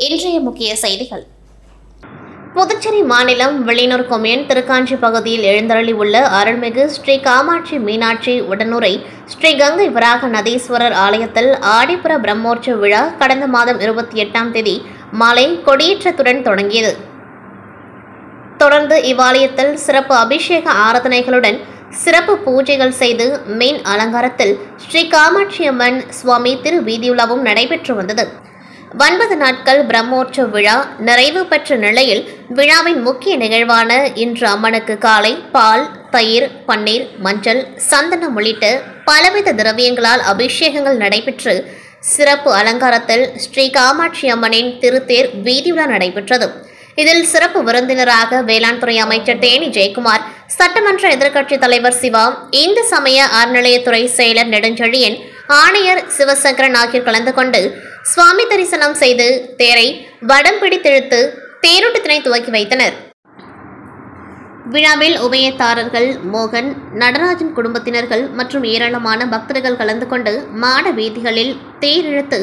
இன்றைய முக்கிய செய்திகள். புதுச்சேரி மாநிலம் வெளியூர் கொம்யூன் திருக்காஞ்சி பகுதியில் எழுந்தருளி உள்ள அருள்மிகு ஸ்ரீ காமாட்சி மீனாட்சி உடனுரை ஸ்ரீ கங்கை வராக நதீஸ்வரர் ஆலயத்தில் ஆடிப்புற பிரம்மோற்சவ விழா கடந்த மாதம் 28ஆம் தேதி மாலை கொடியேற்றத்துடன் தொடங்கியது. தொடர்ந்து இவ்வாலயத்தில் சிறப்பு அபிஷேக ஆராதனைகளுடன் சிறப்பு பூஜைகள் செய்து மீன் அலங்காரத்தில் ஸ்ரீ காமாட்சி அம்மன் சுவாமி திருவீதியுலாவும் நடைபெற்று வந்தது. 9 நாட்கள் பிரம்மோற்சவ விழா நிறைவு பெற்ற நிலையில் விழாவின் முக்கிய நிகழ்வான இன்று அம்மனுக்கு காலை பால், தயிர், பன்னீர், மஞ்சள், சந்தனம் உள்ளிட்ட பலவித திரவியங்களால் அபிஷேகங்கள் நடைபெற்று சிறப்பு அலங்காரத்தில் ஸ்ரீ காமாட்சி அம்மனின் திருத்தேர் வீதியுலா நடைபெற்றது. இதில் சிறப்பு விருந்தினராக வேளாண் துறை அமைச்சர் தேனி ஜெயக்குமார், சட்டமன்ற எதிர்க்கட்சித் தலைவர் சிவா, இந்து சமய அறநிலையத்துறை செயலர் நெடுஞ்செழியன், ஆணையர் சிவசங்கரன் ஆகியோர் கலந்து கொண்டு சுவாமி தரிசனம் செய்து தேரை வடம் பிடித்தெழுத்து தேரோட்டத்தினை துவக்கி வைத்தனர். விழாவில் உபயதாரர்கள் மோகன், நடராஜன் குடும்பத்தினர்கள் மற்றும் ஏராளமான பக்தர்கள் கலந்து கொண்டு மாட வீதிகளில் தேரிழுத்து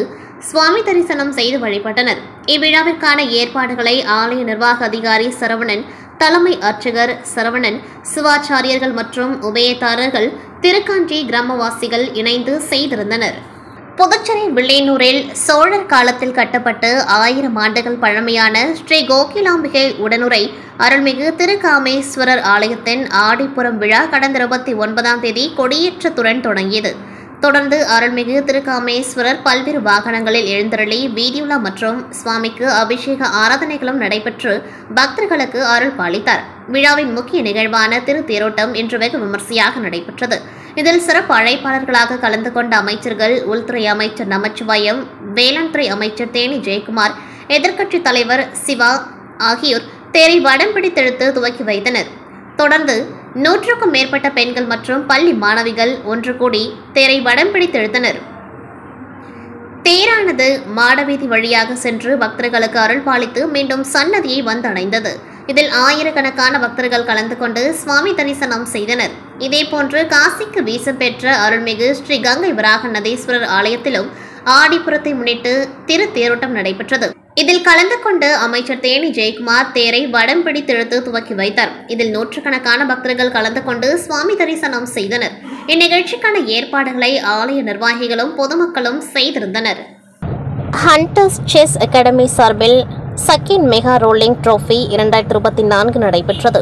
சுவாமி தரிசனம் செய்து வழிபட்டனர். இவ்விழாவிற்கான ஏற்பாடுகளை ஆலய நிர்வாக அதிகாரி சரவணன், தலைமை அர்ச்சகர் சரவணன், சிவாச்சாரியர்கள் மற்றும் உபயதாரர்கள், திருக்காஞ்சி கிராமவாசிகள் இணைந்து செய்திருந்தனர். புதுச்சேரி வில்லியனூரில் சோழர் காலத்தில் கட்டப்பட்டு 1000 ஆண்டுகள் பழமையான ஸ்ரீ கோகிலாம்பிகை உடனுரை அருள்மிகு திருக்காமேஸ்வரர் ஆலயத்தின் ஆடிப்புறம் விழா கடந்த 29ஆம் தேதி கொடியேற்றத்துடன் தொடங்கியது. தொடர்ந்து அருள்மிகு திருக்காமேஸ்வரர் பல்வேறு வாகனங்களில் எழுந்தருளி வீதியுலா மற்றும் சுவாமிக்கு அபிஷேக ஆராதனைகளும் நடைபெற்று பக்தர்களுக்கு அருள் பாலித்தார். விழாவின் முக்கிய நிகழ்வான திருத்தேரோட்டம் இன்று வெகு விமர்சையாக நடைபெற்றது. இதில் சிறப்பு அழைப்பாளர்களாக கலந்து கொண்ட அமைச்சர்கள் உள்துறை அமைச்சர் நமச்சிவாயம், வேளாண் துறை அமைச்சர் தேனி ஜெயக்குமார், எதிர்க்கட்சித் தலைவர் சிவா ஆகியோர் தேரை வடம் பிடித்தெழுத்து துவக்கி வைத்தனர். தொடர்ந்து 100க்கும் மேற்பட்ட பெண்கள் மற்றும் பள்ளி மாணவிகள் ஒன்று கூடி தேரை வடம் பிடித்தெழுத்தனர். தேரானது மாடவீதி வழியாக சென்று பக்தர்களுக்கு அருள் பாலித்து மீண்டும் சன்னதியை வந்தடைந்தது. இதில் ஆயிரக்கணக்கான பக்தர்கள் கலந்து கொண்டு சுவாமி தரிசனம் செய்தனர். இதேபோன்று காசிக்கு வீசம் பெற்ற அருள்மிகு ஸ்ரீ கங்கை வராக நதீஸ்வரர் ஆலயத்திலும் ஆடிப்புறத்தை முன்னிட்டு திருத்தேரோட்டம் நடைபெற்றது. இதில் கலந்து கொண்டு அமைச்சர் தேனி ஜெயக்குமார் தேரை வடம் பிடித்தெழுத்து துவக்கி வைத்தார். இதில் 100கணக்கான பக்தர்கள் கலந்து கொண்டு சுவாமி தரிசனம் செய்தனர். இந்நிகழ்ச்சிக்கான ஏற்பாடுகளை ஆலய நிர்வாகிகளும் பொதுமக்களும் செய்திருந்தனர். ஹண்டர்ஸ் செஸ் அகாடமி சார்பில் சக்கின் மெகா ரோலிங் டிராஃபி 2024 நடைபெற்றது.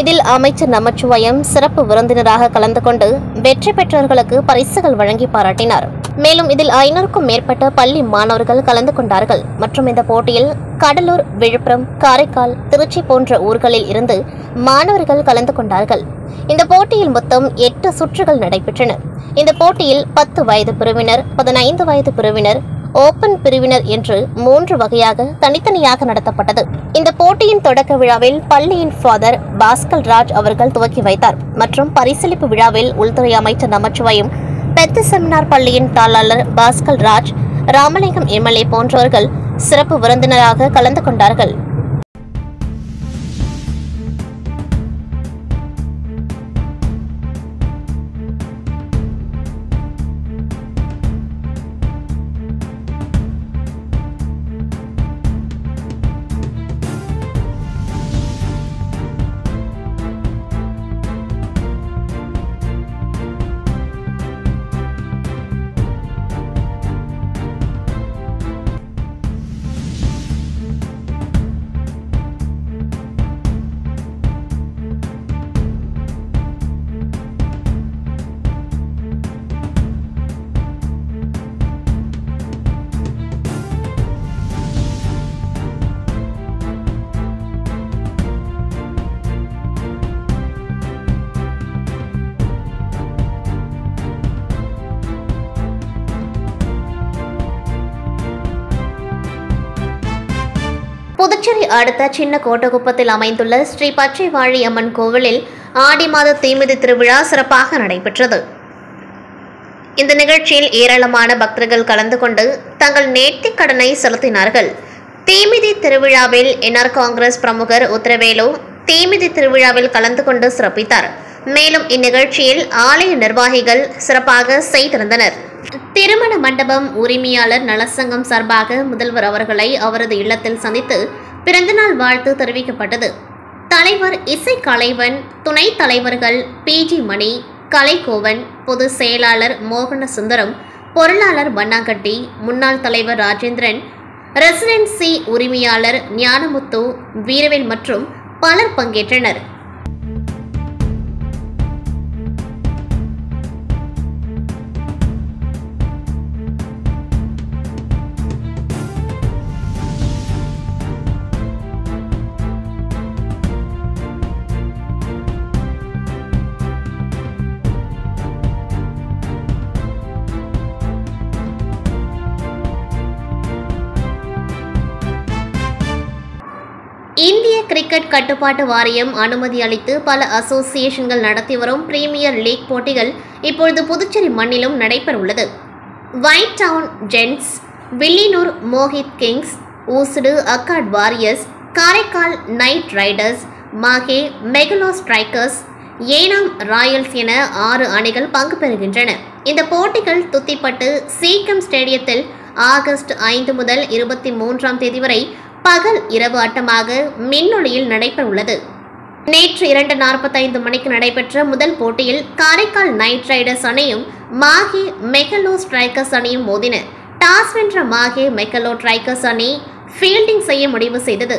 இதில் அமைச்சர் நமச்சிவாயம் சிறப்பு விருந்தினராக கலந்து கொண்டு வெற்றி பெற்றவர்களுக்கு பரிசுகள் வழங்கி பாராட்டினார். மேலும் இதில் 500க்கும் மேற்பட்ட பள்ளி மாணவர்கள் கலந்து கொண்டார்கள். மற்றும் இந்த போட்டியில் கடலூர், விழுப்புரம், காரைக்கால், திருச்சி போன்ற ஊர்களில் இருந்து மாணவர்கள் கலந்து கொண்டார்கள். இந்த போட்டியில் மொத்தம் 8 சுற்றுகள் நடைபெற்றன. இந்த போட்டியில் 10 வயது பிரிவினர், 15 வயது பிரிவினர், ஓபன் பிரிவினர் என்று 3 வகையாக தனித்தனியாக நடத்தப்பட்டது. இந்த போட்டியின் தொடக்க விழாவில் பள்ளியின் ஃபாதர் பாஸ்கர் ராஜ் அவர்கள் துவக்கி வைத்தார். மற்றும் பரிசளிப்பு விழாவில் உள்துறை அமைச்சர் நமச்சிவாயம், பெத்த செமினார் பள்ளியின் தாளாளர் பாஸ்கர் ராஜ், ராமலிங்கம் எம்எல்ஏ போன்றவர்கள் சிறப்பு விருந்தினராக கலந்து கொண்டார்கள். புதுச்சேரி அடுத்த சின்ன கோட்டகுப்பத்தில் அமைந்துள்ள ஸ்ரீ பச்சைவாழி அம்மன் கோவிலில் ஆடி மாத தீமிதி திருவிழா சிறப்பாக நடைபெற்றது. இந்த நிகழ்ச்சியில் ஏராளமான பக்தர்கள் கலந்து கொண்டு தங்கள் நேர்த்திக் கடனை செலுத்தினார்கள். தீமிதி திருவிழாவில் என்ஆர் காங்கிரஸ் பிரமுகர் உத்தரவேலு தீமிதி திருவிழாவில் கலந்து கொண்டு சிறப்பித்தார். மேலும் இந்நிகழ்ச்சியில் ஆலய நிர்வாகிகள் சிறப்பாக செய்திருந்தனர். திருமண மண்டபம் உரிமையாளர் நலசங்கம் சார்பாக முதல்வர் அவர்களை அவரது இல்லத்தில் சந்தித்து பிறந்தநாள் வாழ்த்து தெரிவிக்கப்பட்டது. தலைவர் இசை கலைவன், துணைத் தலைவர்கள் PG மணி, கலைகோவன், பொதுச் செயலாளர் மோகன சுந்தரம், பொருளாளர் வண்ணாகட்டி, முன்னாள் தலைவர் ராஜேந்திரன், ரெசிடென்சி உரிமையாளர் ஞானமுத்து, வீரவேல் மற்றும் பலர் பங்கேற்றனர். இந்திய கிரிக்கெட் கட்டுப்பாட்டு வாரியம் அனுமதி அளித்து பல அசோசியேஷன்கள் நடத்தி வரும் பிரீமியர் லீக் போட்டிகள் இப்பொழுது புதுச்சேரி மண்ணிலும் நடைபெறவுள்ளது. White town giants, Villianur Mohit kings, Oussudu Accord warriors, Karaikal knight riders, Mahe மெகலோ ஸ்ட்ரைக்கர்ஸ், ஏனாம் ராயல்ஸ் என 6 அணிகள் பங்கு பெறுகின்றன. இந்த போட்டிகள் துத்திப்பட்டு சீக்கம் ஸ்டேடியத்தில் ஆகஸ்ட் 5 முதல் 23ஆம் தேதி வரை பகல் இரவு ஆட்டமாக மின்னொளியில் நடைபெறவுள்ளது. நேற்று 2:45 மணிக்கு நடைபெற்ற முதல் போட்டியில் காரைக்கால் நைட் ரைடர்ஸ் அணியும் மாஹே மெகலோ ஸ்ட்ரைக்கர்ஸ் அணியும் மோதின. டாஸ் வென்ற மாஹே மெகலோ ஸ்ட்ரைக்கர்ஸ் அணி ஃபீல்டிங் செய்ய முடிவு செய்தது.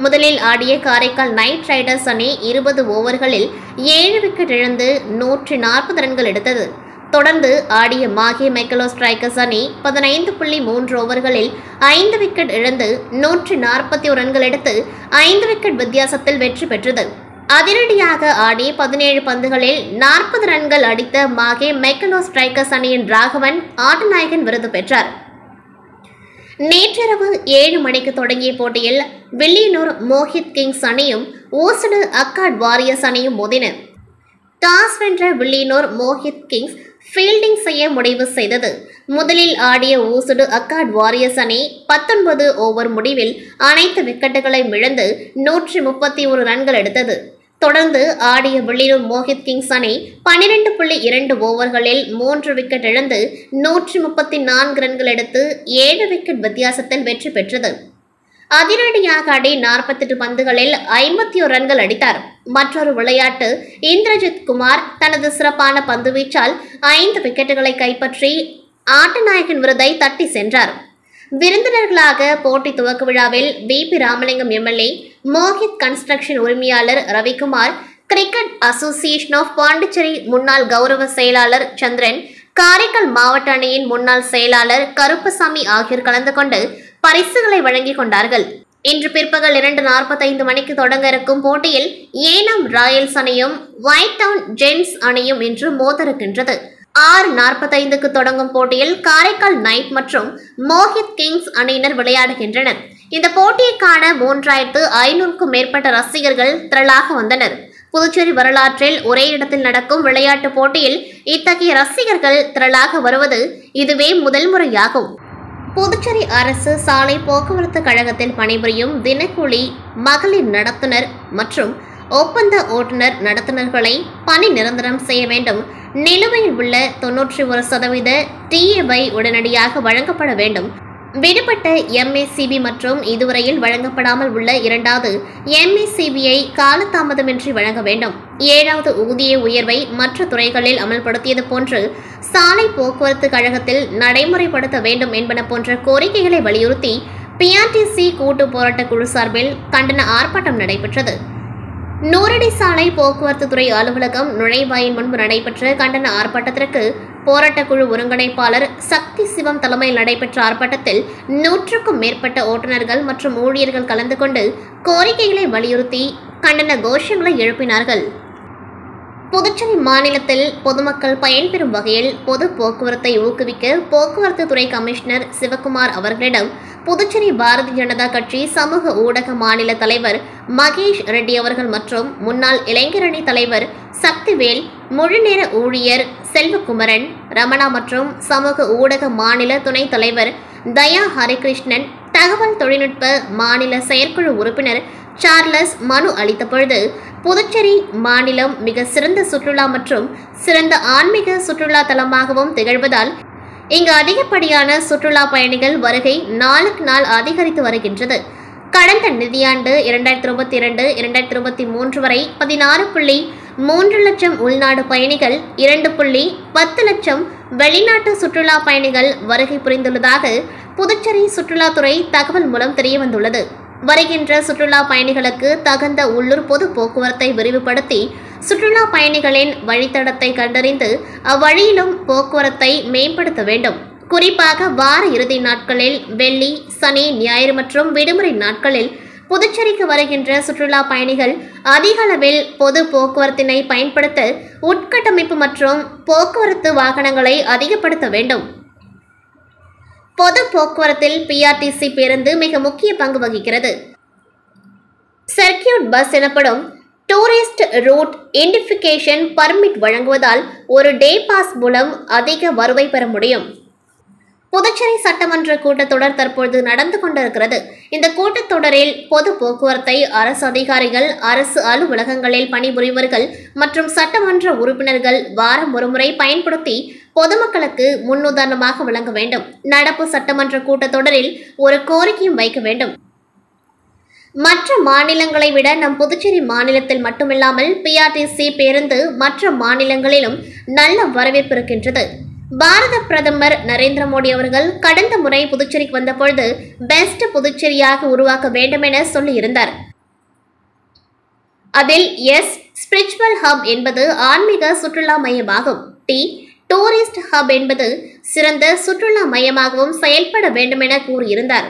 முதலில் ஆடிய காரைக்கால் நைட் ரைடர்ஸ் அணி 20 ஓவர்களில் 7 விக்கெட் இழந்து 140 ரன்கள் எடுத்தது. தொடர்ந்து ஆடிய மாஹே மெகலோ ஸ்ட்ரைக்கர்ஸ் அணி 15.3 ஓவர்களில் 5 விக்கெட் இழந்து 141 ரன்கள் எடுத்து 5 விக்கெட் வித்தியாசத்தில் வெற்றி பெற்றது. அதிரடியாக ஆடி 17 பந்துகளில் 40 ரன்கள் அடித்த மாஹே மெகலோ ஸ்ட்ரைக்கர்ஸ் அணியின் ராகவன் ஆட்டநாயகன் விருது பெற்றார். நேற்றிரவு 7 மணிக்கு தொடங்கிய போட்டியில் வில்லியனூர் மோஹித் கிங்ஸ் அணியும் ஊசுடு அக்காட் வாரியர்ஸ் அணியும் மோதின. டாஸ் வென்ற வில்லியனூர் மோஹித் கிங்ஸ் ஃபீல்டிங் செய்ய முடிவு செய்தது. முதலில் ஆடிய ஊசுடு அக்காட் வாரியர்ஸ் அணி 19 ஓவர் முடிவில் அனைத்து விக்கெட்டுகளையும் இழந்து 131 ரன்கள் எடுத்தது. தொடர்ந்து ஆடிய வில்லியனூர் மோஹித் கிங்ஸ் அணி 12.2 ஓவர்களில் 3 விக்கெட் இழந்து 134 ரன்கள் எடுத்து 7 விக்கெட் வித்தியாசத்தில் வெற்றி பெற்றது. அதிரடியாக ஆடி 48 பந்துகளில் 51 ரன்கள் அடித்தார். மற்றொரு விளையாட்டு இந்திரஜித் குமார் தனது சிறப்பான பந்துவீச்சால் 5 விக்கெட்டுகளை கைப்பற்றி ஆட்டநாயகன் விருதை தட்டி சென்றார். விருந்தினர்களாக போட்டி துவக்க விழாவில் BP Ramalingam MLA, Mohit construction உரிமையாளர் Ravikumar, cricket association of Pondicherry முன்னாள் கௌரவ செயலாளர் சந்திரன், காரைக்கால் மாவட்ட அணியின் முன்னாள் செயலாளர் கருப்பசாமி ஆகியோர் கலந்து கொண்டு பரிசுகளை வழங்கிக் கொண்டார்கள். இன்று பிற்பகல் 2:45 மணிக்கு தொடங்க இருக்கும் போட்டியில் ஏனாம் ராயல்ஸ் அணியும் ஒயிட் டவுன் ஜென்ட்ஸ் அணியும் இன்று மோதிருக்கின்றது. 6:45க்கு தொடங்கும் போட்டியில் காரைக்கால் நைட் மற்றும் மோஹித் கிங்ஸ் அணியினர் விளையாடுகின்றனர். இந்த போட்டியை காண 3500க்கும் மேற்பட்ட ரசிகர்கள் திரளாக வந்தனர். புதுச்சேரி வரலாற்றில் ஒரே இடத்தில் நடக்கும் விளையாட்டு போட்டியில் இத்தகைய ரசிகர்கள் திரளாக வருவது இதுவே முதல் முறையாகும். புதுச்சேரி அரசு சாலை போக்குவரத்து கழகத்தில் பணிபுரியும் தினக்கூலி மகளிர் நடத்துனர் மற்றும் ஒப்பந்த ஓட்டுநர் நடத்துனர்களை பணி நிரந்தரம் செய்ய வேண்டும். நிலுவையில் உள்ள 91% TAவை உடனடியாக வழங்கப்பட வேண்டும். விடுபட்ட MACB மற்றும் இதுவரையில் வழங்கப்படாமல் உள்ள 2வது MACBயை காலதாமதமின்றி வழங்க வேண்டும். 7வது ஊதிய உயர்வை மற்ற துறைகளில் அமல்படுத்தியது போன்று சாலை போக்குவரத்து கழகத்தில் நடைமுறைப்படுத்த வேண்டும் என்பன போன்ற கோரிக்கைகளை வலியுறுத்தி PRTC கூட்டு போராட்ட குழு சார்பில் கண்டன ஆர்ப்பாட்டம் நடைபெற்றது. நூறடி சாலை போக்குவரத்து துறை அலுவலகம் நுழைவாயின் முன்பு நடைபெற்ற கண்டன ஆர்ப்பாட்டத்திற்கு போராட்டக்குழு ஒருங்கிணைப்பாளர் சக்தி சிவம் தலைமையில் நடைபெற்ற ஆர்ப்பாட்டத்தில் 100க்கும் மேற்பட்ட ஓட்டுநர்கள் மற்றும் ஊழியர்கள் கலந்து கொண்டு கோரிக்கைகளை வலியுறுத்தி கண்டன கோஷங்களை எழுப்பினார்கள். புதுச்சேரி மாநிலத்தில் பொதுமக்கள் பயன்பெறும் வகையில் பொது போக்குவரத்தை ஊக்குவிக்க போக்குவரத்து துறை கமிஷனர் சிவக்குமார் அவர்களிடம் புதுச்சேரி பாரதிய ஜனதா கட்சி சமூக ஊடக மாநில தலைவர் மகேஷ் ரெட்டி அவர்கள் மற்றும் முன்னாள் இளைஞரணி தலைவர் சக்திவேல், முழுநேர ஊழியர் செல்வகுமரன், ரமணா மற்றும் சமூக ஊடக மாநில துணைத் தலைவர் தயா ஹரிகிருஷ்ணன், தகவல் தொழில்நுட்ப மாநில செயற்குழு உறுப்பினர் சார்லஸ் மனு அளித்த பொழுது புதுச்சேரி மாநிலம் மிக சிறந்த சுற்றுலா மற்றும் சிறந்த ஆன்மீக சுற்றுலா தலமாகவும் திகழ்வதால் இங்கு அதிகப்படியான சுற்றுலா பயணிகள் வருகை நாளுக்கு நாள் அதிகரித்து வருகின்றது. கடந்த நிதியாண்டு 2022-2023 வரை 16.3 லட்சம் உள்நாடு பயணிகள், 2.10 லட்சம் வெளிநாட்டு சுற்றுலா பயணிகள் வருகை புரிந்துள்ளதாக புதுச்சேரி சுற்றுலாத்துறை தகவல் மூலம் தெரியவந்துள்ளது. வருகின்ற சுற்றுலா பயணிகளுக்கு தகுந்த உள்ளூர் பொது போக்குவரத்தை விரிவுபடுத்தி சுற்றுலா பயணிகளின் வழித்தடத்தை கண்டறிந்து அவ்வழியிலும் போக்குவரத்தை மேம்படுத்த வேண்டும். குறிப்பாக வார இறுதி நாட்களில் வெள்ளி, சனி, ஞாயிறு மற்றும் விடுமுறை நாட்களில் புதுச்சேரிக்கு வருகின்ற சுற்றுலா பயணிகள் அதிக அளவில் பொது போக்குவரத்தினை பயன்படுத்த உட்கட்டமைப்பு மற்றும் போக்குவரத்து வாகனங்களை அதிகப்படுத்த வேண்டும். பொது போக்குவரத்தில் பிஆர்டிசி பேருந்து மிக முக்கிய பங்கு வகிக்கிறது. சர்க்கியூட் பஸ் எனப்படும் டூரிஸ்ட் ரூட் ஐடென்டிஃபிகேஷன் பர்மிட் வழங்குவதால் ஒரு டே பாஸ் மூலம் அதிக வருவாய் பெற முடியும். புதுச்சேரி சட்டமன்ற கூட்டத்தொடர் தற்பொழுது நடந்து கொண்டிருக்கிறது. இந்த கூட்டத்தொடரில் பொது போக்குவரத்தை அரசு அதிகாரிகள், அரசு அலுவலகங்களில் பணிபுரிவர்கள் மற்றும் சட்டமன்ற உறுப்பினர்கள் வாரம் ஒருமுறை பயன்படுத்தி பொதுமக்களுக்கு முன்னுதாரணமாக விளங்க வேண்டும். நடப்பு சட்டமன்ற கூட்டத்தொடரில் ஒரு கோரிக்கையும் வைக்க வேண்டும். மற்ற மாநிலங்களை விட நம் புதுச்சேரி மாநிலத்தில் மட்டுமில்லாமல் பிஆர்டிசி பேருந்து மற்ற மாநிலங்களிலும் நல்ல வரவேற்பு இருக்கின்றது. பாரத பிரதமர் நரேந்திர மோடி அவர்கள் கடந்த முறை புதுச்சேரிக்கு வந்தபொழுது பெஸ்ட் புதுச்சேரியாக உருவாக்க வேண்டும் என சொல்லியிருந்தார். அதில் எஸ், ஸ்பிரிச்சுவல் ஹப் என்பது ஆன்மீக சுற்றுலா மையமாகும். டி, டூரிஸ்ட் ஹப் என்பது சிறந்த சுற்றுலா மையமாகவும் செயல்பட வேண்டும் என கூறியிருந்தார்.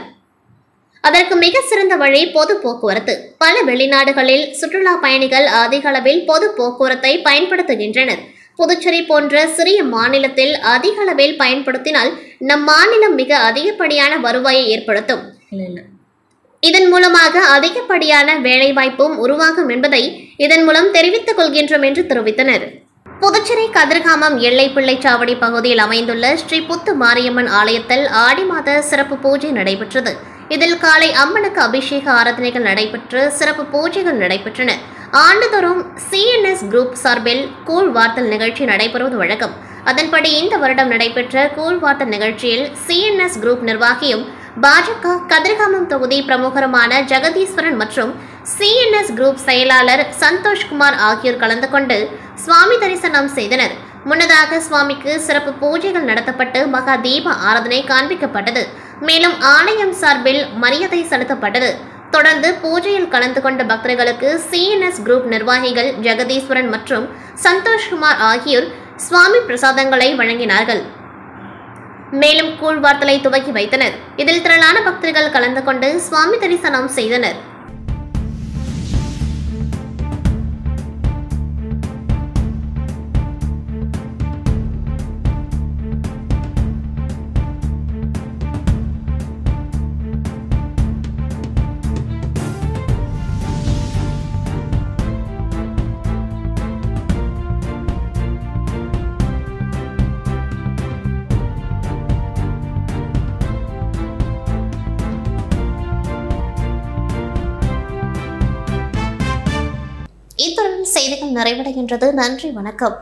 அதற்கு மிக சிறந்த வழி பொது போக்குவரத்து. பல வெளிநாடுகளில் சுற்றுலா பயணிகள் அதிக அளவில் பொது போக்குவரத்தை பயன்படுத்துகின்றனர். புதுச்சேரி போன்ற சிறிய மாநிலத்தில் அதிக அளவில் பயன்படுத்தினால் நம் மாநிலம் மிக அதிகப்படியான வருவாயை ஏற்படுத்தும். இதன் மூலமாக அதிகப்படியான வேலைவாய்ப்பும் உருவாகும் என்பதை இதன் மூலம் தெரிவித்துக் கொள்கின்றோம் என்று தெரிவித்தனர். புதுச்சேரி கதிர்காமம் எல்லை பிள்ளைச்சாவடி பகுதியில் அமைந்துள்ள ஸ்ரீ புத்து மாரியம்மன் ஆலயத்தில் ஆடி மாத சிறப்பு பூஜை நடைபெற்றது. இதில் காலை அம்மனுக்கு அபிஷேக ஆராதனைகள் நடைபெற்று சிறப்பு பூஜைகள் நடைபெற்றன. ஆண்டுதோறும் சிஎன்எஸ் குரூப் சார்பில் கூழ்வார்த்தல் நிகழ்ச்சி நடைபெறுவது வழக்கம். அதன்படி இந்த வருடம் நடைபெற்ற கூழ்வார்த்தல் நிகழ்ச்சியில் சிஎன்எஸ் குரூப் நிர்வாகியும் பாஜக கதிர்காமம் தொகுதி பிரமுகருமான ஜெகதீஸ்வரன் மற்றும் சிஎன்எஸ் குரூப் செயலாளர் சந்தோஷ்குமார் ஆகியோர் கலந்து கொண்டு சுவாமி தரிசனம் செய்தனர். முன்னதாக சுவாமிக்கு சிறப்பு பூஜைகள் நடத்தப்பட்டு மகா தீப ஆராதனை காண்பிக்கப்பட்டது. மேலும் ஆலயம் சார்பில் மரியாதை செலுத்தப்பட்டது. தொடர்ந்து பூஜையில் கலந்து கொண்ட பக்தர்களுக்கு சிஎன்எஸ் குரூப் நிர்வாகிகள் ஜெகதீஸ்வரன் மற்றும் சந்தோஷ்குமார் ஆகியோர் சுவாமி பிரசாதங்களை வழங்கினார்கள். மேலும் கூழ்வார்த்தலை துவக்கி வைத்தனர். இதில் திரளான பக்தர்கள் கலந்து கொண்டு சுவாமி தரிசனம் செய்தனர். இத்துடன் செய்திகள் நிறைவடைகின்றது. நன்றி, வணக்கம்.